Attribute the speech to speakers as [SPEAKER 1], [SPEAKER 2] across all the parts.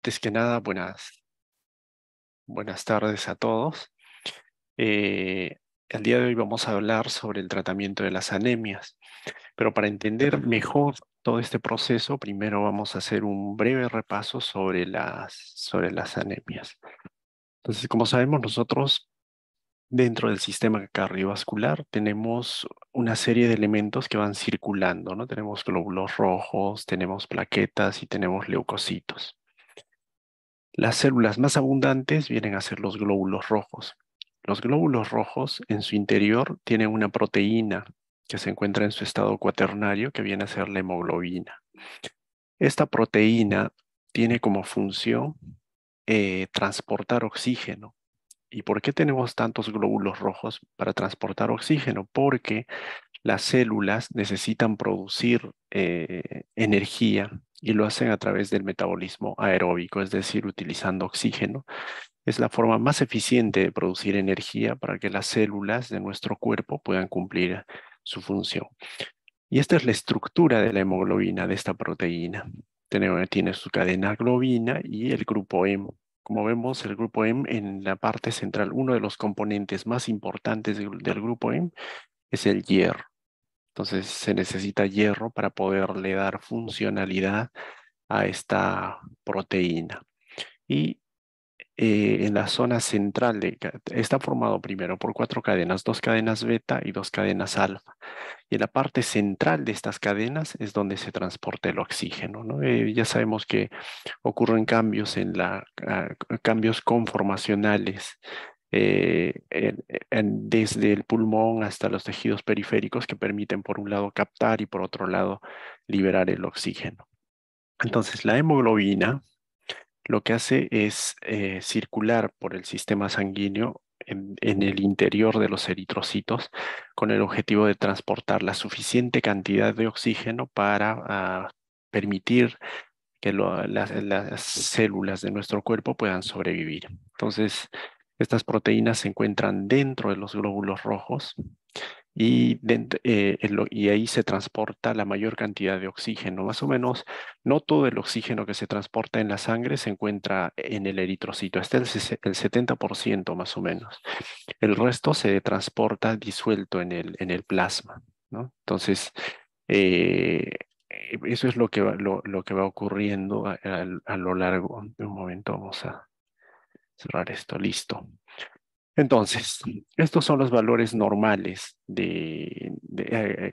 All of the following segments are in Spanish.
[SPEAKER 1] Antes que nada, buenas tardes a todos. Eh, el día de hoy vamos a hablar sobre el tratamiento de las anemias, pero para entender mejor todo este proceso, primero vamos a hacer un breve repaso sobre las anemias. Entonces, como sabemos, nosotros dentro del sistema cardiovascular tenemos una serie de elementos que van circulando, ¿no? Tenemos glóbulos rojos, tenemos plaquetas y tenemos leucocitos. Las células más abundantes vienen a ser los glóbulos rojos. Los glóbulos rojos en su interior tienen una proteína que se encuentra en su estado cuaternario que viene a ser la hemoglobina. Esta proteína tiene como función transportar oxígeno. ¿Y por qué tenemos tantos glóbulos rojos para transportar oxígeno? Porque las células necesitan producir energía y lo hacen a través del metabolismo aeróbico, es decir, utilizando oxígeno. Es la forma más eficiente de producir energía para que las células de nuestro cuerpo puedan cumplir su función. Y esta es la estructura de la hemoglobina, de esta proteína. Tiene su cadena globina y el grupo hemo. Como vemos, el grupo hemo en la parte central, uno de los componentes más importantes del grupo hemo es el hierro. Entonces se necesita hierro para poderle dar funcionalidad a esta proteína. Y en la zona central está formado primero por cuatro cadenas, dos cadenas beta y dos cadenas alfa. Y en la parte central de estas cadenas es donde se transporta el oxígeno, ¿no? Ya sabemos que ocurren cambios cambios conformacionales desde el pulmón hasta los tejidos periféricos que permiten por un lado captar y por otro lado liberar el oxígeno. Entonces la hemoglobina lo que hace es circular por el sistema sanguíneo en el interior de los eritrocitos con el objetivo de transportar la suficiente cantidad de oxígeno para permitir que las células de nuestro cuerpo puedan sobrevivir. Entonces, estas proteínas se encuentran dentro de los glóbulos rojos y ahí se transporta la mayor cantidad de oxígeno. Más o menos, no todo el oxígeno que se transporta en la sangre se encuentra en el eritrocito, está el 70% más o menos. El resto se transporta disuelto en el plasma, ¿no? Entonces, eh, eso es lo que va ocurriendo a lo largo de un momento. Vamos a cerrar esto, listo. Entonces, estos son los valores normales de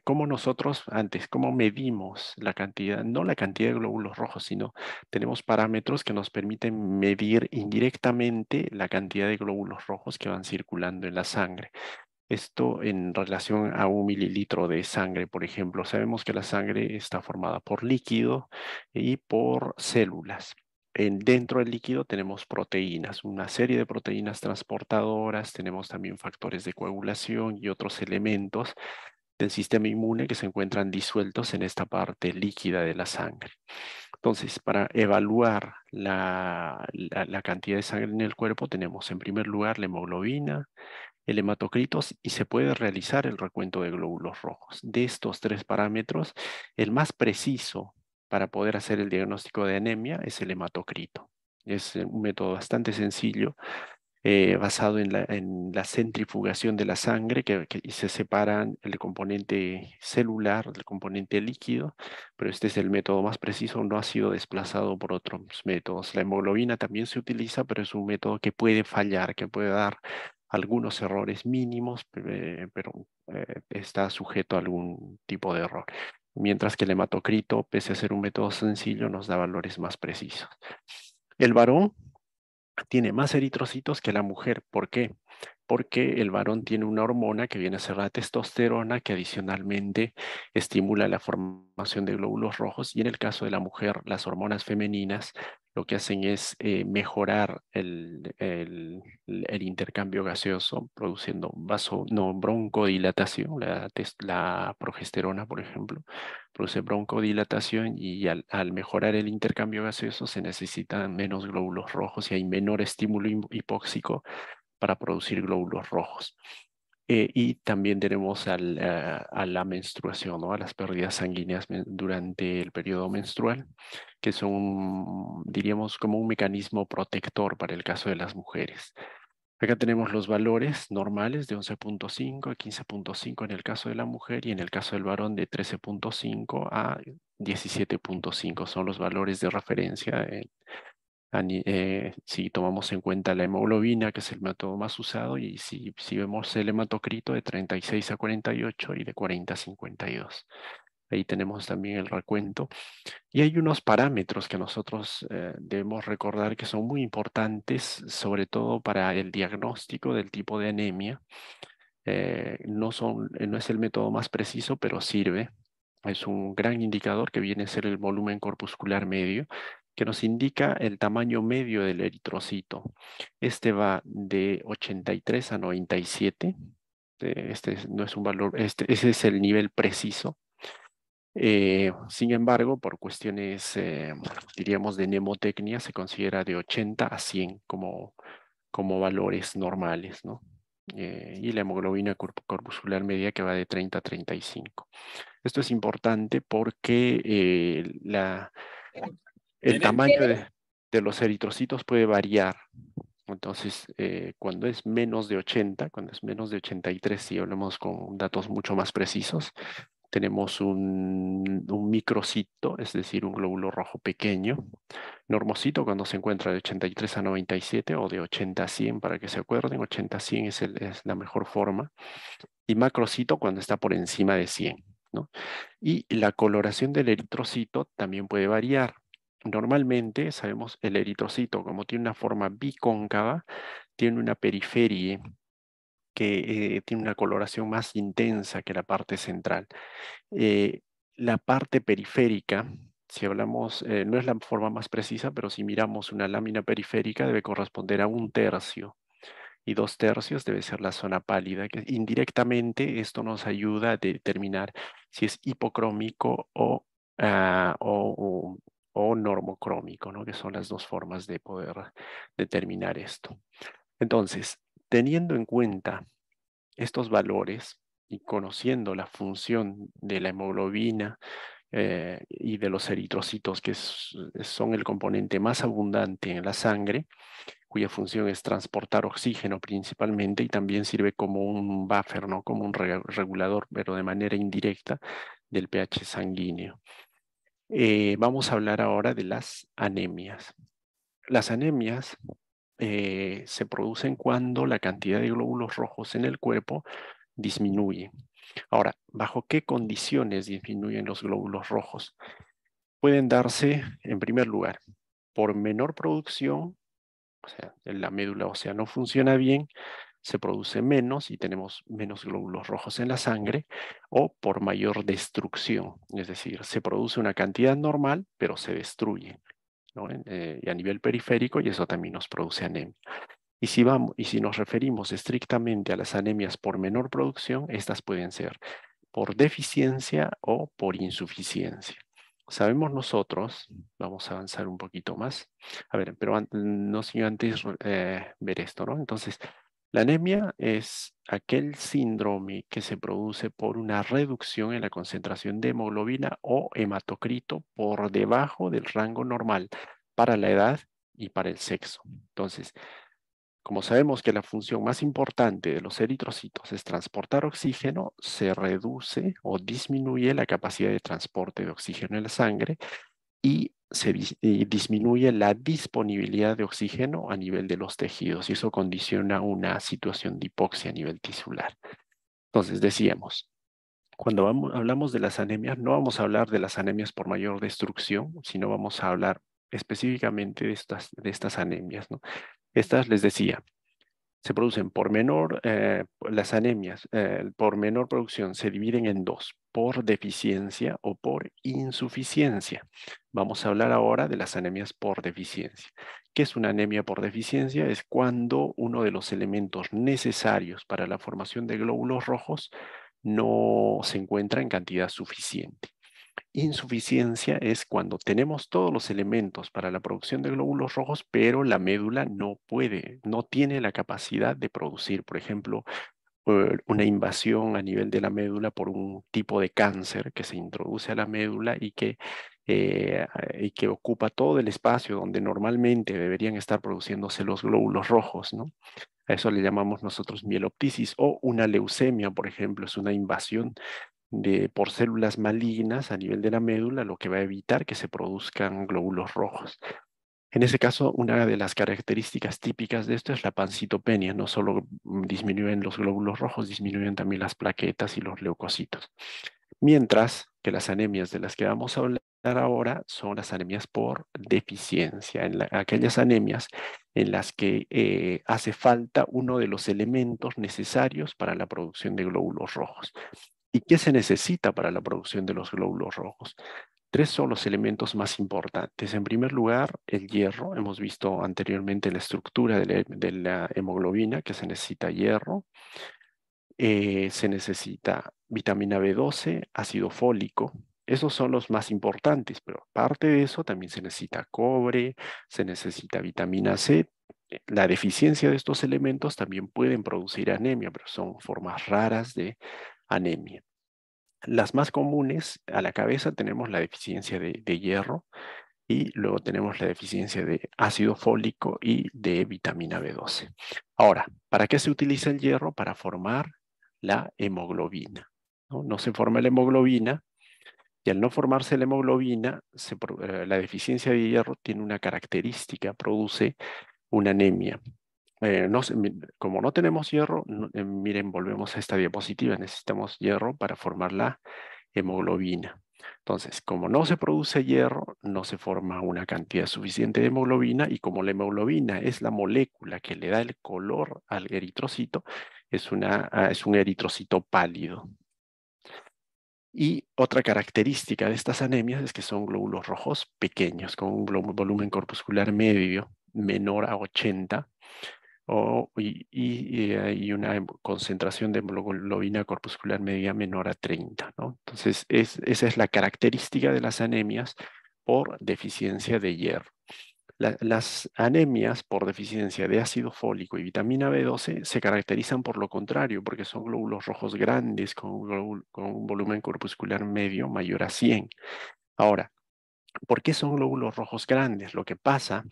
[SPEAKER 1] cómo nosotros antes, cómo medimos la cantidad, no la cantidad de glóbulos rojos, sino tenemos parámetros que nos permiten medir indirectamente la cantidad de glóbulos rojos que van circulando en la sangre. Esto en relación a un mililitro de sangre, por ejemplo. Sabemos que la sangre está formada por líquido y por células. Dentro del líquido tenemos proteínas, una serie de proteínas transportadoras, tenemos también factores de coagulación y otros elementos del sistema inmune que se encuentran disueltos en esta parte líquida de la sangre. Entonces, para evaluar la cantidad de sangre en el cuerpo, tenemos en primer lugar la hemoglobina, el hematocrito y se puede realizar el recuento de glóbulos rojos. De estos tres parámetros, el más preciso para poder hacer el diagnóstico de anemia es el hematocrito. Es un método bastante sencillo, basado en la centrifugación de la sangre, que se separan el componente celular del componente líquido, pero este es el método más preciso, no ha sido desplazado por otros métodos. La hemoglobina también se utiliza, pero es un método que puede fallar, que puede dar algunos errores mínimos, pero está sujeto a algún tipo de error. Mientras que el hematocrito, pese a ser un método sencillo, nos da valores más precisos. El varón tiene más eritrocitos que la mujer. ¿Por qué? Porque el varón tiene una hormona que viene a ser la testosterona, que adicionalmente estimula la formación de glóbulos rojos, y en el caso de la mujer, las hormonas femeninas lo que hacen es mejorar el intercambio gaseoso, produciendo no, broncodilatación. La progesterona, por ejemplo, produce broncodilatación y al mejorar el intercambio gaseoso se necesitan menos glóbulos rojos y hay menor estímulo hipóxico para producir glóbulos rojos. Y también tenemos a la menstruación, ¿no? A las pérdidas sanguíneas durante el periodo menstrual, que son, diríamos, como un mecanismo protector para el caso de las mujeres. Acá tenemos los valores normales de 11,5 a 15,5 en el caso de la mujer y en el caso del varón de 13,5 a 17,5 son los valores de referencia si tomamos en cuenta la hemoglobina, que es el método más usado, y si vemos el hematocrito de 36 a 48 y de 40 a 52. Ahí tenemos también el recuento. Y hay unos parámetros que nosotros debemos recordar que son muy importantes, sobre todo para el diagnóstico del tipo de anemia. No es el método más preciso, pero sirve. Es un gran indicador que viene a ser el volumen corpuscular medio, que nos indica el tamaño medio del eritrocito. Este va de 83 a 97. No es un valor, ese es el nivel preciso. Sin embargo, por cuestiones, diríamos, de mnemotecnia, se considera de 80 a 100 como valores normales, ¿no? Y la hemoglobina corpuscular media que va de 30 a 35. Esto es importante porque el tamaño de los eritrocitos puede variar. Entonces, cuando es menos de 80, cuando es menos de 83, si hablamos con datos mucho más precisos, tenemos un microcito, es decir, un glóbulo rojo pequeño. Normocito cuando se encuentra de 83 a 97 o de 80 a 100, para que se acuerden, 80 a 100 es la mejor forma. Y macrocito cuando está por encima de 100, ¿no? Y la coloración del eritrocito también puede variar. Normalmente, sabemos, el eritrocito, como tiene una forma bicóncava, tiene una periferia que tiene una coloración más intensa que la parte central. Eh, la parte periférica, si hablamos, no es la forma más precisa, pero si miramos una lámina periférica debe corresponder a 1/3 y 2/3 debe ser la zona pálida, que indirectamente esto nos ayuda a determinar si es hipocrómico o normocrómico, ¿no? Que son las dos formas de poder determinar esto. Entonces, teniendo en cuenta estos valores y conociendo la función de la hemoglobina y de los eritrocitos, que son el componente más abundante en la sangre, cuya función es transportar oxígeno principalmente y también sirve como un buffer, ¿no? Como un regulador, pero de manera indirecta, del pH sanguíneo. Vamos a hablar ahora de las anemias. Las anemias se producen cuando la cantidad de glóbulos rojos en el cuerpo disminuye. Ahora, ¿bajo qué condiciones disminuyen los glóbulos rojos? Pueden darse, en primer lugar, por menor producción, o sea, la médula ósea no funciona bien, se produce menos y tenemos menos glóbulos rojos en la sangre, o por mayor destrucción, es decir, se produce una cantidad normal, pero se destruye, ¿no? Y a nivel periférico, y eso también nos produce anemia. Y si nos referimos estrictamente a las anemias por menor producción, estas pueden ser por deficiencia o por insuficiencia. Sabemos nosotros, vamos a avanzar un poquito más, a ver, pero no sin antes ver esto, ¿no? Entonces, la anemia es aquel síndrome que se produce por una reducción en la concentración de hemoglobina o hematocrito por debajo del rango normal para la edad y para el sexo. Entonces, como sabemos que la función más importante de los eritrocitos es transportar oxígeno, se reduce o disminuye la capacidad de transporte de oxígeno en la sangre y y disminuye la disponibilidad de oxígeno a nivel de los tejidos y eso condiciona una situación de hipoxia a nivel tisular. Entonces, decíamos, cuando hablamos de las anemias, no vamos a hablar de las anemias por mayor destrucción, sino vamos a hablar específicamente de estas anemias, ¿no? Estas, les decía, se producen las anemias por menor producción se dividen en dos, por deficiencia o por insuficiencia. Vamos a hablar ahora de las anemias por deficiencia. ¿Qué es una anemia por deficiencia? Es cuando uno de los elementos necesarios para la formación de glóbulos rojos no se encuentra en cantidad suficiente. Insuficiencia es cuando tenemos todos los elementos para la producción de glóbulos rojos, pero la médula no puede, no tiene la capacidad de producir, por ejemplo, una invasión a nivel de la médula por un tipo de cáncer que se introduce a la médula y que ocupa todo el espacio donde normalmente deberían estar produciéndose los glóbulos rojos, ¿no? A eso le llamamos nosotros mieloptisis o una leucemia, por ejemplo, es una invasión por células malignas a nivel de la médula, lo que va a evitar que se produzcan glóbulos rojos. En ese caso, una de las características típicas de esto es la pancitopenia. No solo disminuyen los glóbulos rojos, disminuyen también las plaquetas y los leucocitos. Mientras que las anemias de las que vamos a hablar ahora son las anemias por deficiencia, aquellas anemias en las que hace falta uno de los elementos necesarios para la producción de glóbulos rojos. ¿Y qué se necesita para la producción de los glóbulos rojos? Tres son los elementos más importantes. En primer lugar, el hierro. Hemos visto anteriormente la estructura de la hemoglobina, que se necesita hierro. Se necesita vitamina B12, ácido fólico. Esos son los más importantes, pero aparte de eso también se necesita cobre, se necesita vitamina C. La deficiencia de estos elementos también pueden producir anemia, pero son formas raras de anemia. Las más comunes a la cabeza tenemos la deficiencia de hierro y luego tenemos la deficiencia de ácido fólico y de vitamina B12. Ahora, ¿para qué se utiliza el hierro? Para formar la hemoglobina. ¿No? No se forma la hemoglobina y al no formarse la hemoglobina, la deficiencia de hierro tiene una característica, produce una anemia. Como no tenemos hierro, miren, volvemos a esta diapositiva, necesitamos hierro para formar la hemoglobina. Entonces, como no se produce hierro, no se forma una cantidad suficiente de hemoglobina y como la hemoglobina es la molécula que le da el color al eritrocito, es un eritrocito pálido. Y otra característica de estas anemias es que son glóbulos rojos pequeños, con un volumen corpuscular medio menor a 80 y una concentración de hemoglobina corpuscular media menor a 30, ¿no? Entonces, esa es la característica de las anemias por deficiencia de hierro. Las anemias por deficiencia de ácido fólico y vitamina B12 se caracterizan por lo contrario, porque son glóbulos rojos grandes con un volumen corpuscular medio mayor a 100. Ahora, ¿por qué son glóbulos rojos grandes? Lo que pasa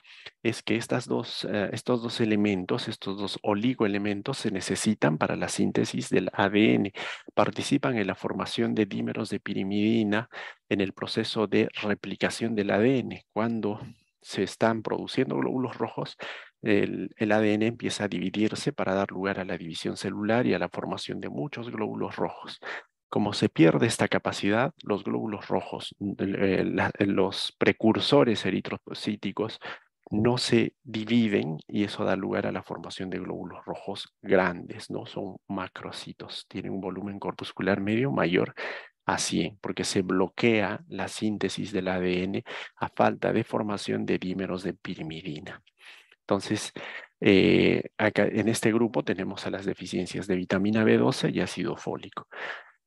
[SPEAKER 1] es que estos dos elementos, estos dos oligoelementos, se necesitan para la síntesis del ADN. Participan en la formación de dímeros de pirimidina en el proceso de replicación del ADN. Cuando se están produciendo glóbulos rojos, el ADN empieza a dividirse para dar lugar a la división celular y a la formación de muchos glóbulos rojos. Como se pierde esta capacidad, los glóbulos rojos, los precursores eritrocíticos, no se dividen y eso da lugar a la formación de glóbulos rojos grandes, ¿no? Son macrocitos, tienen un volumen corpuscular medio mayor a 100, porque se bloquea la síntesis del ADN a falta de formación de dímeros de pirimidina. Entonces, acá en este grupo tenemos a las deficiencias de vitamina B12 y ácido fólico.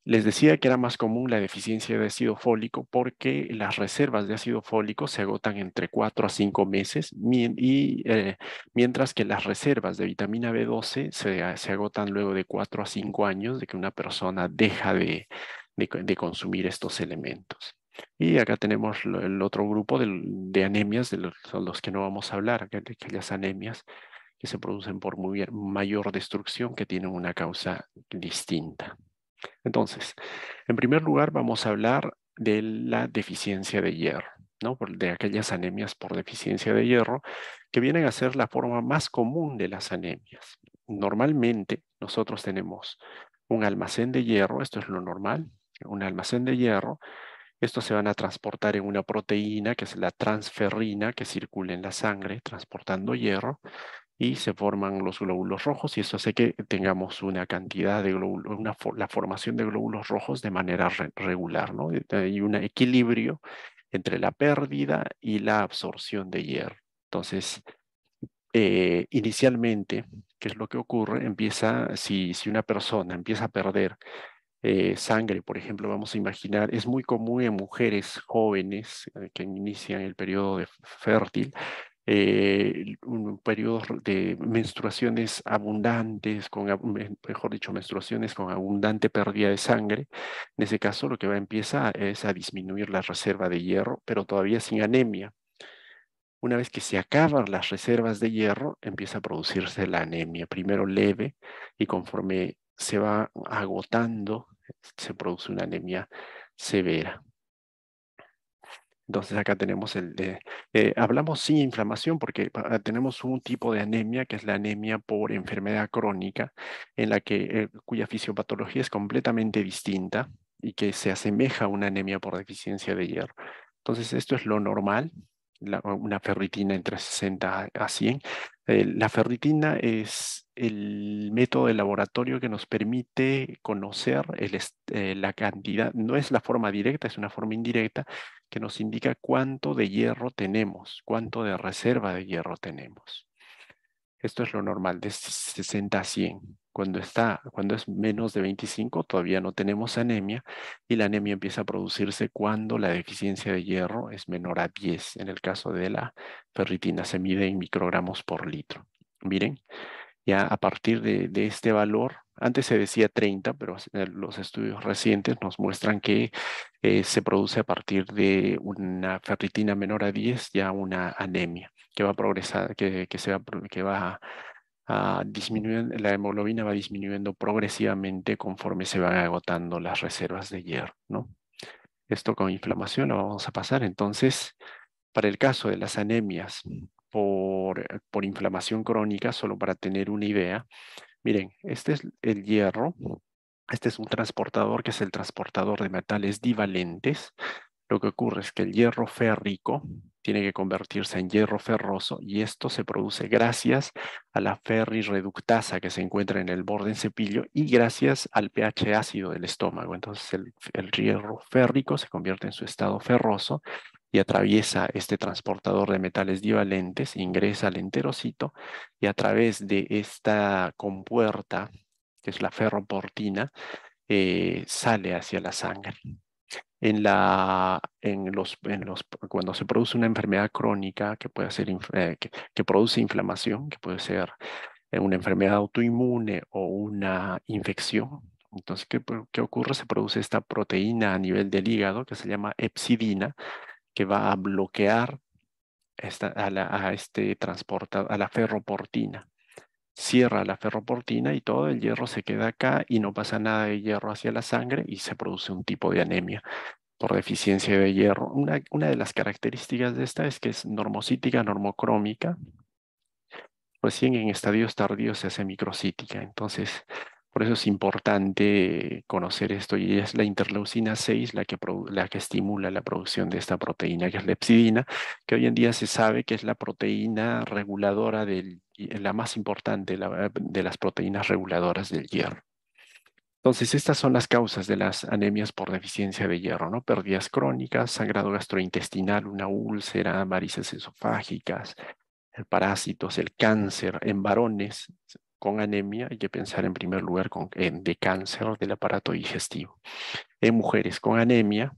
[SPEAKER 1] Les decía que era más común la deficiencia de ácido fólico porque las reservas de ácido fólico se agotan entre 4 a 5 meses mientras que las reservas de vitamina B12 se agotan luego de 4 a 5 años de que una persona deja de consumir estos elementos. Y acá tenemos el otro grupo de anemias, son los que no vamos a hablar, aquellas anemias que se producen por mayor destrucción que tienen una causa distinta. Entonces, en primer lugar vamos a hablar de la deficiencia de hierro, ¿no? De aquellas anemias por deficiencia de hierro, que vienen a ser la forma más común de las anemias. Normalmente nosotros tenemos un almacén de hierro, esto es lo normal, un almacén de hierro. Estos se van a transportar en una proteína que es la transferrina que circula en la sangre transportando hierro y se forman los glóbulos rojos y eso hace que tengamos una cantidad de glóbulos, la formación de glóbulos rojos de manera regular, ¿no? Hay un equilibrio entre la pérdida y la absorción de hierro. Entonces, inicialmente, ¿qué es lo que ocurre? Si una persona empieza a perder sangre, por ejemplo, vamos a imaginar, es muy común en mujeres jóvenes que inician el periodo fértil, periodos de menstruaciones abundantes, mejor dicho, menstruaciones con abundante pérdida de sangre. En ese caso, lo que empieza es a disminuir la reserva de hierro, pero todavía sin anemia. Una vez que se acaban las reservas de hierro, empieza a producirse la anemia, primero leve y conforme se va agotando, se produce una anemia severa. Entonces acá tenemos hablamos sin inflamación porque tenemos un tipo de anemia que es la anemia por enfermedad crónica, en la que, cuya fisiopatología es completamente distinta y que se asemeja a una anemia por deficiencia de hierro. Entonces esto es lo normal, una ferritina entre 60 a 100. La ferritina es el método de laboratorio que nos permite conocer la cantidad, no es la forma directa, es una forma indirecta que nos indica cuánto de hierro tenemos, cuánto de reserva de hierro tenemos. Esto es lo normal, de 60 a 100. Cuando es menos de 25, todavía no tenemos anemia y la anemia empieza a producirse cuando la deficiencia de hierro es menor a 10. En el caso de la ferritina, se mide en microgramos por litro. Miren, ya a partir de este valor, antes se decía 30, pero los estudios recientes nos muestran que se produce a partir de una ferritina menor a 10, ya una anemia, que va a progresar, que va a disminuir, la hemoglobina va disminuyendo progresivamente conforme se van agotando las reservas de hierro, ¿no? Esto con inflamación lo vamos a pasar. Entonces, para el caso de las anemias por inflamación crónica, solo para tener una idea, miren, este es el hierro. Este es un transportador que es el transportador de metales divalentes. Lo que ocurre es que el hierro férrico tiene que convertirse en hierro ferroso y esto se produce gracias a la ferrirreductasa que se encuentra en el borde en cepillo y gracias al pH ácido del estómago. Entonces el hierro férrico se convierte en su estado ferroso y atraviesa este transportador de metales divalentes, ingresa al enterocito y a través de esta compuerta, que es la ferroportina, sale hacia la sangre. Cuando se produce una enfermedad crónica que puede ser, que produce inflamación, que puede ser una enfermedad autoinmune o una infección. Entonces, ¿qué ocurre? Se produce esta proteína a nivel del hígado que se llama hepcidina, que va a bloquear a este a la ferroportina. Cierra la ferroportina y todo el hierro se queda acá y no pasa nada de hierro hacia la sangre y se produce un tipo de anemia por deficiencia de hierro. Una de las características de esta es que es normocítica, normocrómica. Recién en estadios tardíos se hace microcítica. Entonces, por eso es importante conocer esto y es la interleucina 6 la que estimula la producción de esta proteína, que es la hepcidina, que hoy en día se sabe que es la proteína reguladora la más importante de las proteínas reguladoras del hierro. Entonces, estas son las causas de las anemias por deficiencia de hierro, ¿no? Pérdidas crónicas, sangrado gastrointestinal, una úlcera, varices esofágicas, el parásitos, el cáncer. En varones con anemia hay que pensar en primer lugar de cáncer del aparato digestivo. En mujeres con anemia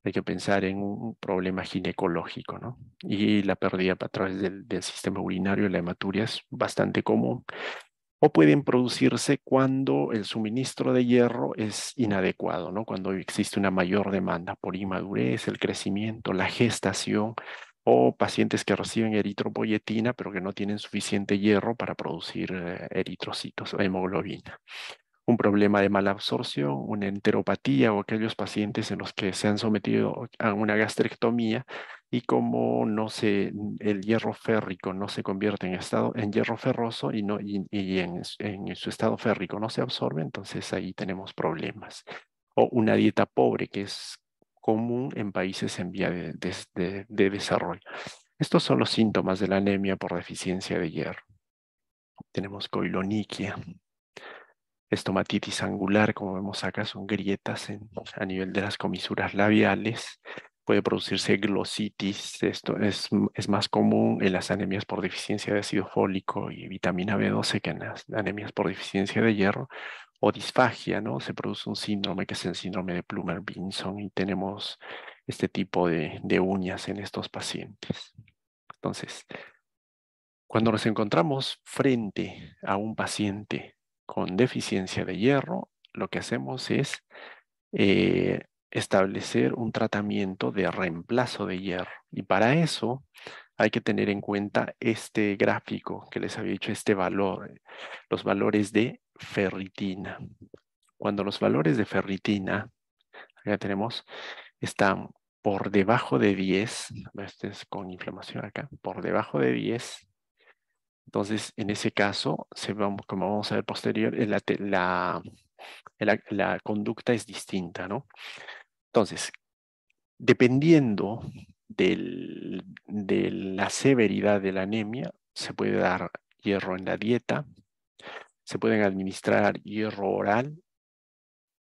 [SPEAKER 1] hay que pensar en un problema ginecológico, ¿no? Y la pérdida a través del sistema urinario, la hematuria es bastante común o pueden producirse cuando el suministro de hierro es inadecuado, ¿no? Cuando existe una mayor demanda por inmadurez, el crecimiento, la gestación, o pacientes que reciben eritropoyetina pero que no tienen suficiente hierro para producir eritrocitos o hemoglobina. Un problema de mala absorción, una enteropatía o aquellos pacientes en los que se han sometido a una gastrectomía y como el hierro férrico no se convierte en hierro ferroso en su estado férrico no se absorbe, entonces ahí tenemos problemas. O una dieta pobre que es común en países en vía de desarrollo. Estos son los síntomas de la anemia por deficiencia de hierro. Tenemos coiloniquia, estomatitis angular, como vemos acá, son grietas a nivel de las comisuras labiales. Puede producirse glositis, esto es más común en las anemias por deficiencia de ácido fólico y vitamina B12 que en las anemias por deficiencia de hierro, o disfagia, ¿no? Se produce un síndrome que es el síndrome de Plummer-Vinson y tenemos este tipo de uñas en estos pacientes. Entonces, Cuando nos encontramos frente a un paciente con deficiencia de hierro, lo que hacemos es establecer un tratamiento de reemplazo de hierro. Y para eso hay que tener en cuenta este gráfico que les había dicho, este valor, los valores de ferritina. Cuando los valores de ferritina, acá tenemos, están por debajo de 10, este es con inflamación acá, por debajo de 10, entonces en ese caso, como vamos a ver posterior, la conducta es distinta, ¿no? Entonces, dependiendo de la severidad de la anemia, se puede dar hierro en la dieta, se pueden administrar hierro oral,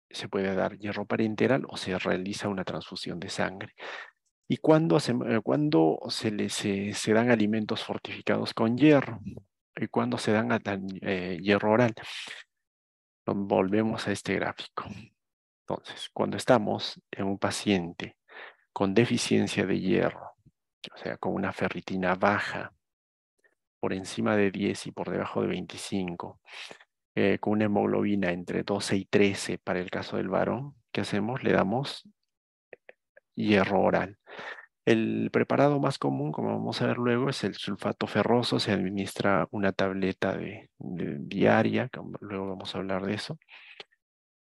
[SPEAKER 1] se puede dar hierro parenteral o se realiza una transfusión de sangre. ¿Y cuándo se dan alimentos fortificados con hierro? ¿Y cuándo se dan hierro oral? Volvemos a este gráfico. Entonces, cuando estamos en un paciente con deficiencia de hierro, o sea, con una ferritina baja, por encima de 10 y por debajo de 25, con una hemoglobina entre 12 y 13 para el caso del varón, ¿qué hacemos? Le damos hierro oral. El preparado más común, como vamos a ver luego, es el sulfato ferroso. Se administra una tableta diaria, luego vamos a hablar de eso.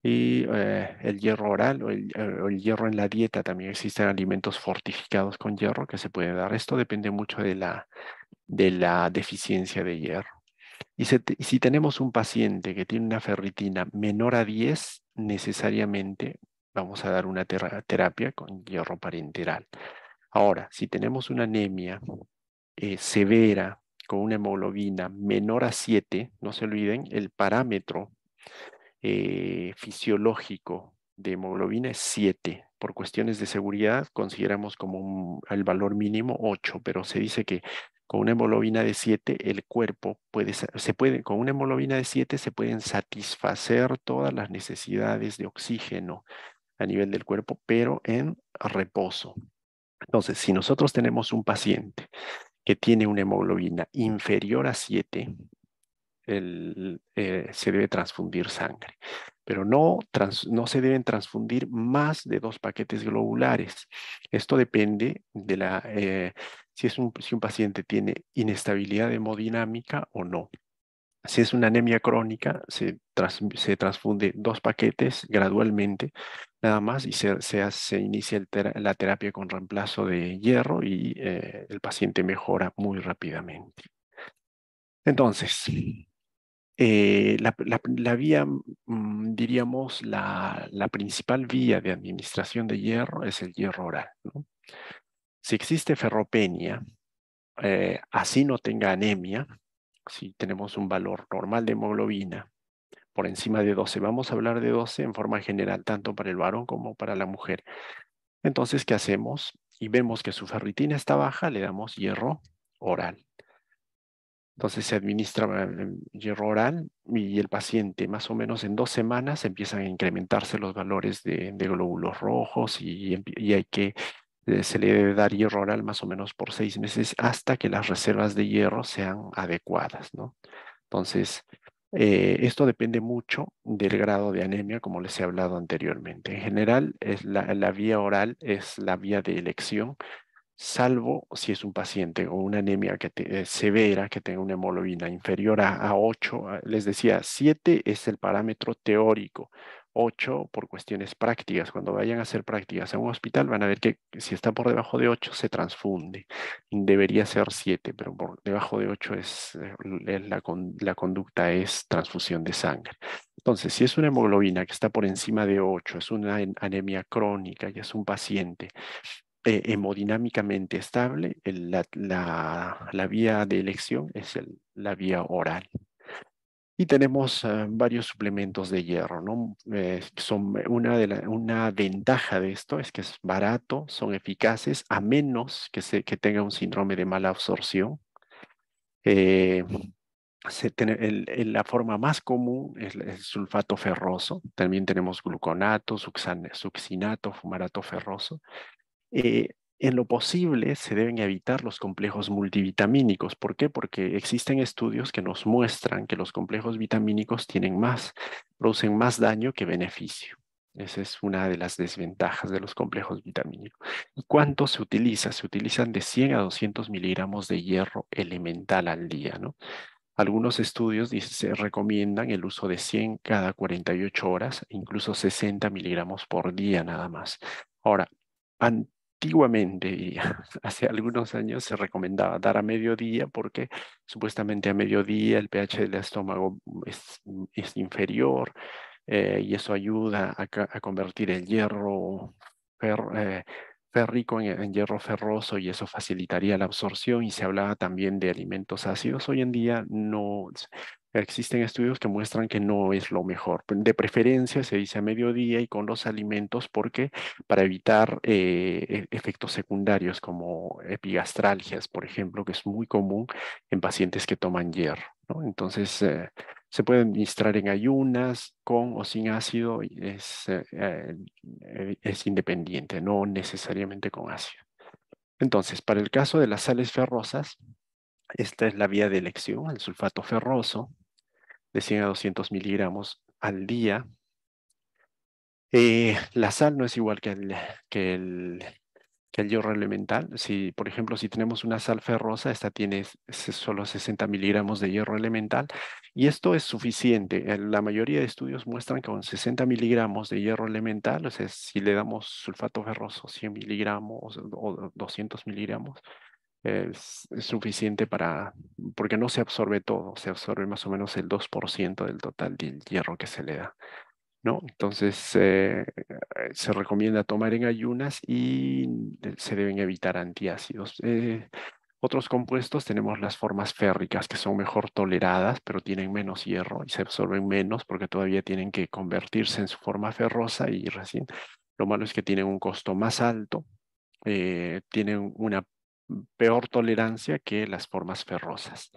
[SPEAKER 1] Y el hierro oral o el hierro en la dieta, también existen alimentos fortificados con hierro que se pueden dar. Esto depende mucho de la deficiencia de hierro. Y si tenemos un paciente que tiene una ferritina menor a 10, necesariamente vamos a dar una terapia con hierro parenteral. Ahora, si tenemos una anemia severa con una hemoglobina menor a 7, no se olviden, el parámetro fisiológico de hemoglobina es 7. Por cuestiones de seguridad consideramos como el valor mínimo 8, pero se dice que con una hemoglobina de 7 el cuerpo con una hemoglobina de 7 se pueden satisfacer todas las necesidades de oxígeno a nivel del cuerpo, pero en reposo. Entonces, si nosotros tenemos un paciente que tiene una hemoglobina inferior a 7, se debe transfundir sangre, pero no se deben transfundir más de 2 paquetes globulares. Esto depende de si un paciente tiene inestabilidad hemodinámica o no. Si es una anemia crónica, se transfunde 2 paquetes gradualmente, nada más, y se inicia la terapia con reemplazo de hierro y el paciente mejora muy rápidamente. Entonces, la vía, diríamos, la principal vía de administración de hierro es el hierro oral, ¿no? Si existe ferropenia, así no tenga anemia, si tenemos un valor normal de hemoglobina por encima de 12, vamos a hablar de 12 en forma general, tanto para el varón como para la mujer. Entonces, ¿qué hacemos? Y vemos que su ferritina está baja, le damos hierro oral. Entonces se administra hierro oral y el paciente más o menos en 2 semanas empiezan a incrementarse los valores de glóbulos rojos se le debe dar hierro oral más o menos por 6 meses hasta que las reservas de hierro sean adecuadas, ¿no? Entonces, esto depende mucho del grado de anemia, como les he hablado anteriormente. En general, la vía oral es la vía de elección, salvo si es un paciente con una anemia severa, que tenga una hemoglobina inferior a 8. Les decía, 7 es el parámetro teórico, 8 por cuestiones prácticas. Cuando vayan a hacer prácticas en un hospital van a ver que si está por debajo de 8 se transfunde. Debería ser 7, pero por debajo de 8 la conducta es transfusión de sangre. Entonces, si es una hemoglobina que está por encima de 8, es una anemia crónica y es un paciente hemodinámicamente estable, la vía de elección es la vía oral. Y tenemos varios suplementos de hierro, ¿no? Una ventaja de esto es que es barato, son eficaces, a menos que tenga un síndrome de mala absorción. Eh, la forma más común es el sulfato ferroso. También tenemos gluconato, succinato, fumarato ferroso. En lo posible se deben evitar los complejos multivitamínicos. ¿Por qué? Porque existen estudios que nos muestran que los complejos vitamínicos producen más daño que beneficio. Esa es una de las desventajas de los complejos vitamínicos. ¿Y cuánto se utiliza? Se utilizan de 100 a 200 miligramos de hierro elemental al día, ¿no? Algunos estudios se recomiendan el uso de 100 cada 48 horas, incluso 60 miligramos por día nada más. Ahora, antiguamente, y hace algunos años, se recomendaba dar a mediodía porque supuestamente a mediodía el pH del estómago es inferior, y eso ayuda a convertir el hierro fer- eh, férrico en hierro ferroso, y eso facilitaría la absorción. Y se hablaba también de alimentos ácidos. Hoy en día no existen estudios que muestran que no es lo mejor. De preferencia se dice a mediodía y con los alimentos, porque para evitar efectos secundarios como epigastralgias, por ejemplo, que es muy común en pacientes que toman hierro, ¿no? Entonces, se puede administrar en ayunas, con o sin ácido, y es independiente, no necesariamente con ácido. Entonces, para el caso de las sales ferrosas, esta es la vía de elección: el sulfato ferroso de 100 a 200 miligramos al día. La sal no es igual que el, que el hierro elemental. Si, por ejemplo, si tenemos una sal ferrosa, esta tiene solo 60 miligramos de hierro elemental, y esto es suficiente. La mayoría de estudios muestran que con 60 miligramos de hierro elemental, o sea, si le damos sulfato ferroso 100 miligramos o 200 miligramos, es suficiente porque no se absorbe todo, se absorbe más o menos el 2% del total del hierro que se le da, ¿no? Entonces, se recomienda tomar en ayunas, y se deben evitar antiácidos. Otros compuestos: tenemos las formas férricas, que son mejor toleradas, pero tienen menos hierro y se absorben menos porque todavía tienen que convertirse en su forma ferrosa y recién. Lo malo es que tienen un costo más alto, tienen una peor tolerancia que las formas ferrosas.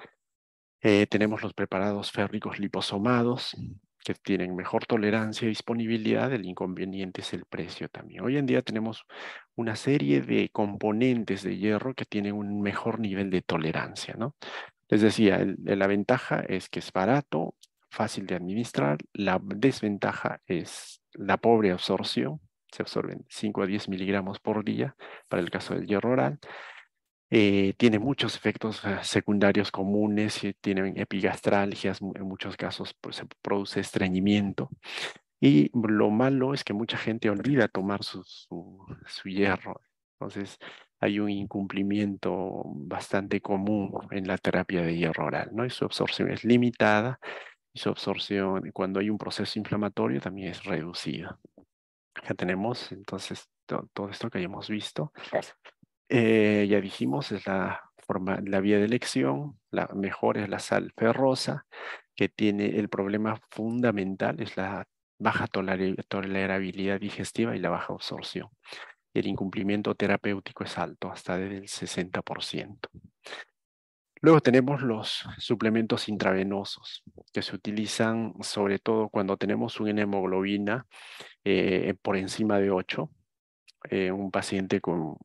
[SPEAKER 1] Tenemos los preparados férricos liposomados, que tienen mejor tolerancia y disponibilidad. El inconveniente es el precio también. Hoy en día tenemos una serie de componentes de hierro que tienen un mejor nivel de tolerancia, ¿no? Les decía, la ventaja es que es barato, fácil de administrar. La desventaja es la pobre absorción. Se absorben 5 a 10 miligramos por día para el caso del hierro oral. Tiene muchos efectos secundarios comunes, y tienen epigastralgias, en muchos casos pues, se produce estreñimiento. Y lo malo es que mucha gente olvida tomar su hierro. Entonces, hay un incumplimiento bastante común en la terapia de hierro oral, ¿no? Y su absorción es limitada, y su absorción, cuando hay un proceso inflamatorio, también es reducida. Ya tenemos entonces todo esto que hayamos visto. Ya dijimos, es la vía de elección. La mejor es la sal ferrosa, que tiene el problema fundamental, es la baja tolerabilidad digestiva y la baja absorción. Y el incumplimiento terapéutico es alto, hasta del 60%. Luego tenemos los suplementos intravenosos, que se utilizan sobre todo cuando tenemos una hemoglobina por encima de 8. Un paciente con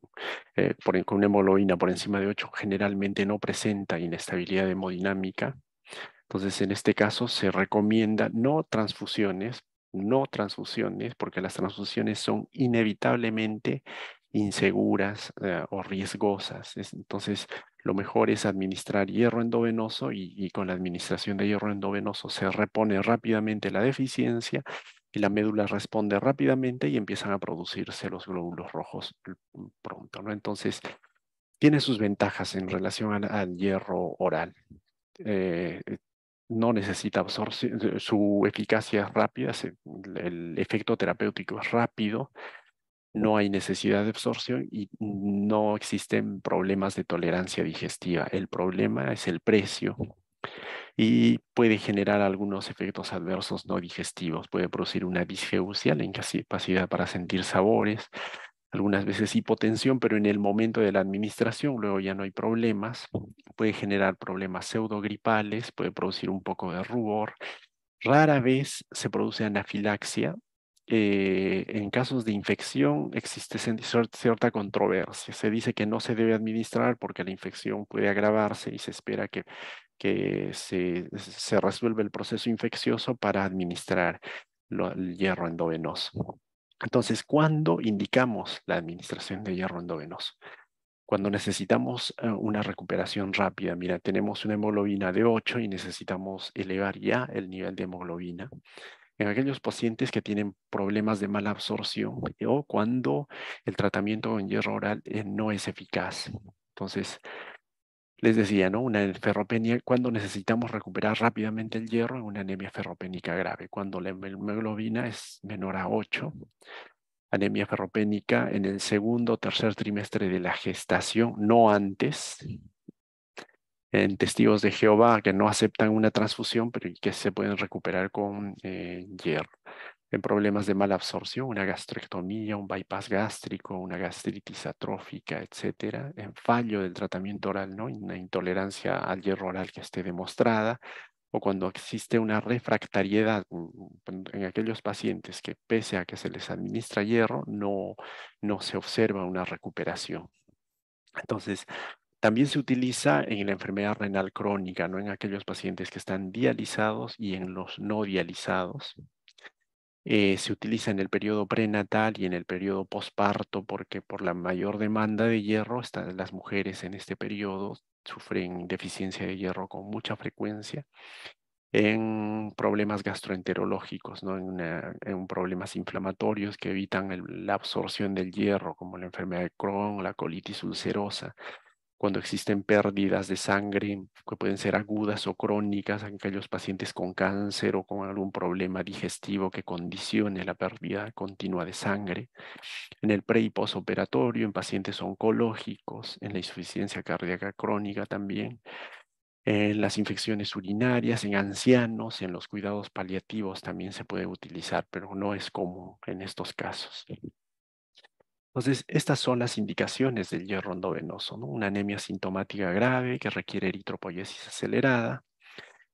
[SPEAKER 1] una hemoglobina por encima de 8 generalmente no presenta inestabilidad hemodinámica. Entonces, en este caso se recomienda no transfusiones, porque las transfusiones son inevitablemente inseguras, o riesgosas. Entonces, lo mejor es administrar hierro endovenoso, y con la administración de hierro endovenoso se repone rápidamente la deficiencia, y la médula responde rápidamente y empiezan a producirse los glóbulos rojos pronto, ¿no? Entonces, tiene sus ventajas en relación al hierro oral. Eh, no necesita absorción, su eficacia es rápida, el efecto terapéutico es rápido, no hay necesidad de absorción y no existen problemas de tolerancia digestiva. El problema es el precio, y puede generar algunos efectos adversos no digestivos. Puede producir una disgeusia, la incapacidad para sentir sabores, algunas veces hipotensión, pero en el momento de la administración luego ya no hay problemas. Puede generar problemas pseudogripales, puede producir un poco de rubor. Rara vez se produce anafilaxia, en casos de infección existe cierta controversia. Se dice que no se debe administrar porque la infección puede agravarse y se espera que se resuelva el proceso infeccioso para administrar el hierro endovenoso. Entonces, ¿cuándo indicamos la administración de hierro endovenoso? Cuando necesitamos una recuperación rápida. Mira, tenemos una hemoglobina de 8 y necesitamos elevar ya el nivel de hemoglobina. En aquellos pacientes que tienen problemas de mala absorción o cuando el tratamiento con hierro oral no es eficaz. Entonces, les decía, ¿no? Una ferropenia, cuando necesitamos recuperar rápidamente el hierro en una anemia ferropénica grave, cuando la hemoglobina es menor a 8, anemia ferropénica en el segundo o tercer trimestre de la gestación, no antes, en testigos de Jehová que no aceptan una transfusión, pero que se pueden recuperar con hierro. En problemas de mala absorción, una gastrectomía, un bypass gástrico, una gastritis atrófica, etcétera. En fallo del tratamiento oral, ¿no? Una intolerancia al hierro oral que esté demostrada, o cuando existe una refractariedad en aquellos pacientes que pese a que se les administra hierro, no se observa una recuperación. Entonces, también se utiliza en la enfermedad renal crónica, ¿no? En aquellos pacientes que están dializados y en los no dializados. Se utiliza en el periodo prenatal y en el periodo posparto porque por la mayor demanda de hierro, las mujeres en este periodo sufren deficiencia de hierro con mucha frecuencia en problemas gastroenterológicos, ¿no? En problemas inflamatorios que evitan la absorción del hierro, como la enfermedad de Crohn, la colitis ulcerosa, cuando existen pérdidas de sangre que pueden ser agudas o crónicas en aquellos pacientes con cáncer o con algún problema digestivo que condicione la pérdida continua de sangre, en el pre y posoperatorio, en pacientes oncológicos, en la insuficiencia cardíaca crónica también, en las infecciones urinarias, en ancianos, en los cuidados paliativos también se puede utilizar, pero no es común en estos casos. Entonces, estas son las indicaciones del hierro endovenoso, ¿no? Una anemia sintomática grave que requiere eritropoyesis acelerada,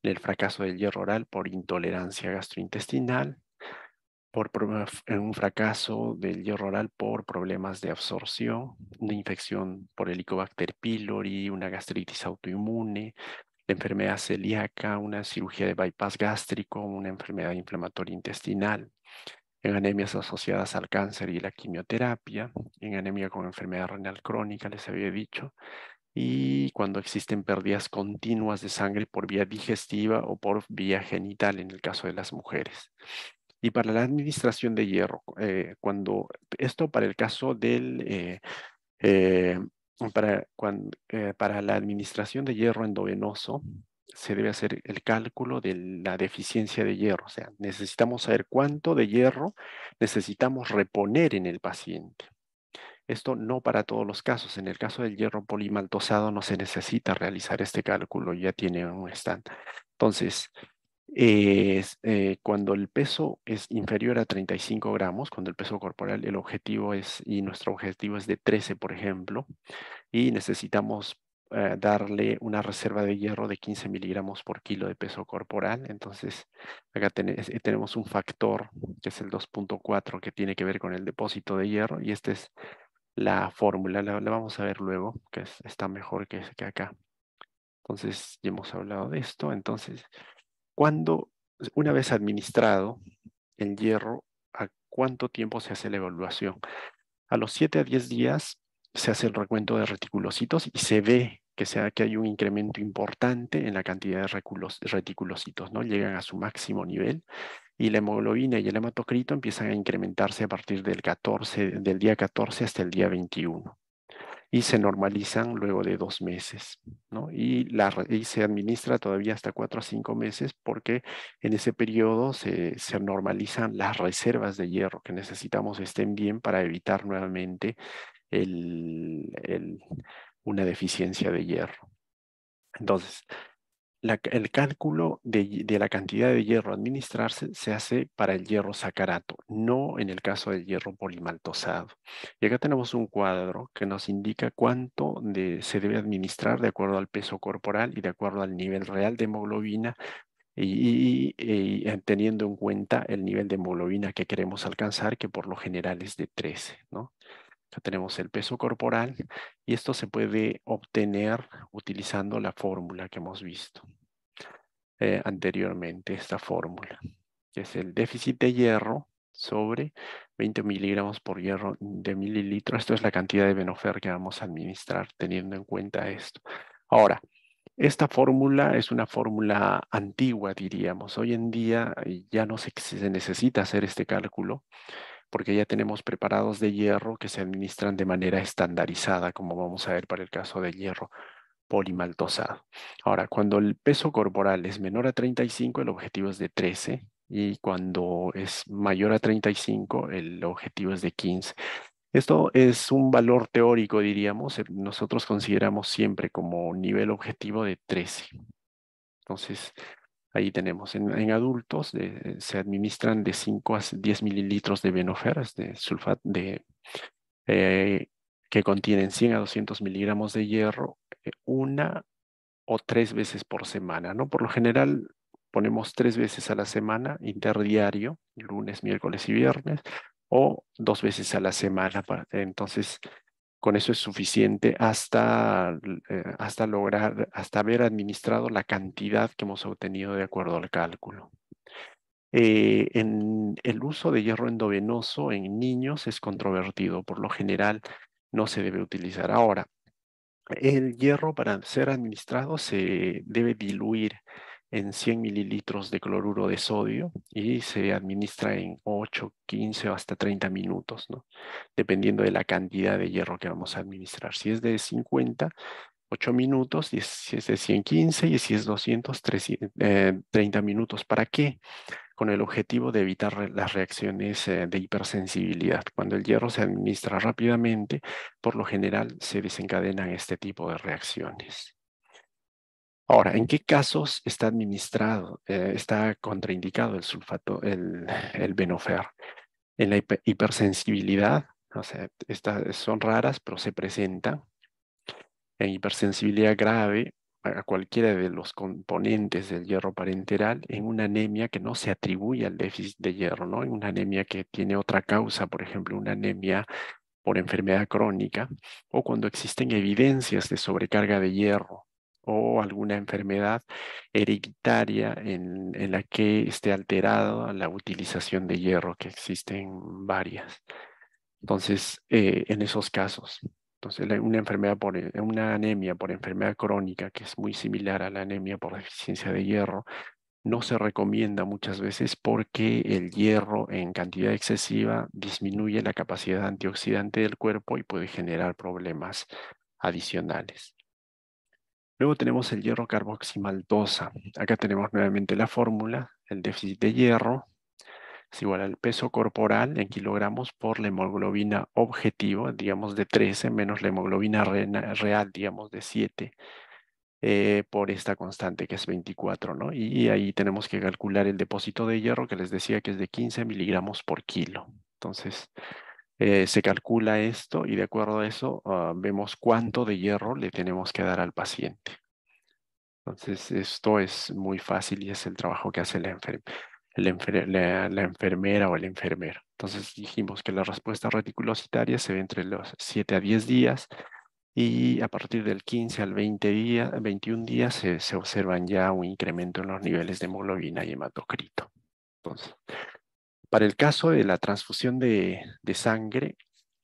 [SPEAKER 1] el fracaso del hierro oral por intolerancia gastrointestinal, en un fracaso del hierro oral por problemas de absorción, una infección por Helicobacter pylori, una gastritis autoinmune, la enfermedad celíaca, una cirugía de bypass gástrico, una enfermedad inflamatoria intestinal, en anemias asociadas al cáncer y la quimioterapia, en anemia con enfermedad renal crónica, les había dicho, y cuando existen pérdidas continuas de sangre por vía digestiva o por vía genital en el caso de las mujeres. Y para la administración de hierro, esto para el caso eh, para la administración de hierro endovenoso, se debe hacer el cálculo de la deficiencia de hierro. O sea, necesitamos saber cuánto de hierro necesitamos reponer en el paciente. Esto no para todos los casos. En el caso del hierro polimaltosado no se necesita realizar este cálculo, ya tiene un estándar. Entonces, cuando el peso es inferior a 35 gramos, cuando el peso corporal, y nuestro objetivo es de 13, por ejemplo, y necesitamos darle una reserva de hierro de 15 miligramos por kilo de peso corporal. Entonces, acá tenemos un factor que es el 2.4 que tiene que ver con el depósito de hierro y esta es la fórmula, la vamos a ver luego, que está mejor que acá. Entonces, ya hemos hablado de esto. Entonces, una vez administrado el hierro, ¿a cuánto tiempo se hace la evaluación? A los 7 a 10 días se hace el recuento de reticulocitos y se ve que hay un incremento importante en la cantidad de reticulocitos, ¿no? Llegan a su máximo nivel y la hemoglobina y el hematocrito empiezan a incrementarse a partir del día 14 hasta el día 21 y se normalizan luego de 2 meses, ¿no? Y se administra todavía hasta 4 a 5 meses porque en ese periodo se normalizan las reservas de hierro que necesitamos estén bien para evitar nuevamente una deficiencia de hierro. Entonces, el cálculo de la cantidad de hierro a administrarse se hace para el hierro sacarato, no en el caso del hierro polimaltosado. Y acá tenemos un cuadro que nos indica se debe administrar de acuerdo al peso corporal y de acuerdo al nivel real de hemoglobina y teniendo en cuenta el nivel de hemoglobina que queremos alcanzar, que por lo general es de 13, ¿no? Acá tenemos el peso corporal y esto se puede obtener utilizando la fórmula que hemos visto anteriormente, esta fórmula, que es el déficit de hierro sobre 20 miligramos por hierro de mililitro. Esto es la cantidad de Venofer que vamos a administrar teniendo en cuenta esto. Ahora, esta fórmula es una fórmula antigua, diríamos. Hoy en día ya no se necesita hacer este cálculo porque ya tenemos preparados de hierro que se administran de manera estandarizada, como vamos a ver para el caso del hierro polimaltosado. Ahora, cuando el peso corporal es menor a 35, el objetivo es de 13, y cuando es mayor a 35, el objetivo es de 15. Esto es un valor teórico, diríamos. Nosotros consideramos siempre como nivel objetivo de 13. Entonces, ahí tenemos. En adultos se administran de 5 a 10 mililitros de Venofer, de sulfato, eh, que contienen 100 a 200 miligramos de hierro, una o 3 veces por semana, ¿no? Por lo general ponemos 3 veces a la semana, interdiario, lunes, miércoles y viernes, o 2 veces a la semana. Entonces, con eso es suficiente hasta lograr, hasta haber administrado la cantidad que hemos obtenido de acuerdo al cálculo. En el uso de hierro endovenoso en niños es controvertido. Por lo general, no se debe utilizar. Ahora, el hierro para ser administrado se debe diluir en 100 mililitros de cloruro de sodio y se administra en 8, 15 o hasta 30 minutos, ¿no? Dependiendo de la cantidad de hierro que vamos a administrar. Si es de 50, 8 minutos, y si es de 100, 15, y si es 200, 30 minutos. ¿Para qué? Con el objetivo de evitar las reacciones de hipersensibilidad. Cuando el hierro se administra rápidamente, por lo general se desencadenan este tipo de reacciones. Ahora, ¿en qué casos está administrado, está contraindicado el sulfato, el Venofer? En la hipersensibilidad, o sea, son raras, pero se presentan. En hipersensibilidad grave, a cualquiera de los componentes del hierro parenteral, en una anemia que no se atribuye al déficit de hierro, ¿no? En una anemia que tiene otra causa, por ejemplo, una anemia por enfermedad crónica, o cuando existen evidencias de sobrecarga de hierro o alguna enfermedad hereditaria en la que esté alterada la utilización de hierro, que existen varias. Entonces, en esos casos, entonces una enfermedad una anemia por enfermedad crónica, que es muy similar a la anemia por deficiencia de hierro, no se recomienda muchas veces porque el hierro en cantidad excesiva disminuye la capacidad antioxidante del cuerpo y puede generar problemas adicionales. Luego tenemos el hierro carboximaltosa. Acá tenemos nuevamente la fórmula, el déficit de hierro es igual al peso corporal en kilogramos por la hemoglobina objetivo, digamos de 13, menos la hemoglobina real, digamos de 7, por esta constante que es 24, ¿no? Y ahí tenemos que calcular el depósito de hierro que les decía que es de 15 miligramos por kilo. Entonces, se calcula esto y de acuerdo a eso vemos cuánto de hierro le tenemos que dar al paciente. Entonces, esto es muy fácil y es el trabajo que hace la enfermera o el enfermero. Entonces, dijimos que la respuesta reticulocitaria se ve entre los 7 a 10 días y a partir del 15 al 21 días se observan ya un incremento en los niveles de hemoglobina y hematocrito. Entonces, para el caso de la transfusión de sangre,